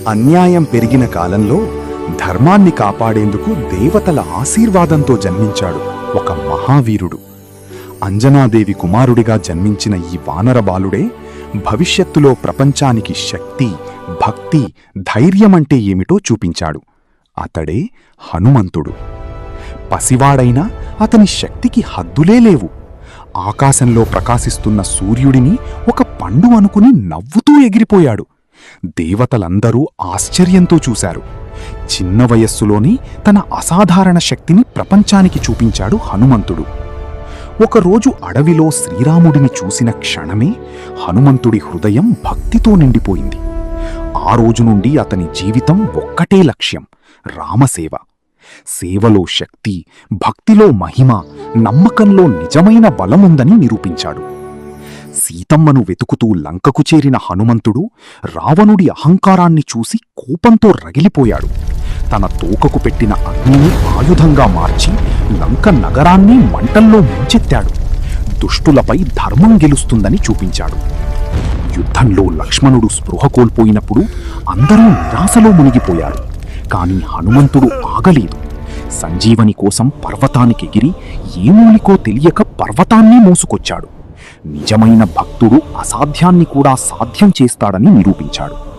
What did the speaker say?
అన్యాయం పెరిగిన కాలంలో ధర్మాన్ని కాపాడేందుకు దేవతల ఆశీర్వాదంతో జన్మించాడు ఒక మహావీరుడు. అంజనాదేవి కుమారుడిగా జన్మించిన ఈ వానర బాలుడే భవిష్యత్తులో ప్రపంచానికి శక్తి, భక్తి, ధైర్యమంటే ఏమిటో చూపించాడు. అతడే హనుమంతుడు. పసివాడైనా అతని శక్తికి హద్దులే లేవు. ఆకాశంలో ప్రకాశిస్తున్న సూర్యుడిని ఒక పండు అనుకుని నవ్వుతూ ఎగిరిపోయాడు. దేవతలందరూ ఆశ్చర్యంతో చూశారు. చిన్న వయస్సులోనే తన అసాధారణ శక్తిని ప్రపంచానికి చూపించాడు హనుమంతుడు. ఒకరోజు అడవిలో శ్రీరాముడిని చూసిన క్షణమే హనుమంతుడి హృదయం భక్తితో నిండిపోయింది. ఆ రోజు నుండి అతని జీవితం ఒక్కటే లక్ష్యం, రామసేవ. సేవలో శక్తి, భక్తిలో మహిమ, నమ్మకంలో నిజమైన బలముందని నిరూపించాడు. సీతమ్మను వెతుకుతూ లంకకు చేరిన హనుమంతుడు రావణుడి అహంకారాన్ని చూసి కోపంతో రగిలిపోయాడు. తన తోకకు పెట్టిన అగ్నిని ఆయుధంగా మార్చి లంక నగరాన్ని మంటల్లో ముంచెత్తాడు. దుష్టులపై ధర్మం గెలుస్తుందని చూపించాడు. యుద్ధంలో లక్ష్మణుడు స్పృహ కోల్పోయినప్పుడు అందరూ నిరాశలో మునిగిపోయారు. కాని హనుమంతుడు ఆగలేదు. సంజీవని కోసం పర్వతానికెగిరి ఏమూలికో తెలియక పర్వతాన్ని మోసుకొచ్చాడు. నిజమైన భక్తుడు అసాధ్యాన్ని కూడా సాధ్యం చేస్తాడని నిరూపించాడు.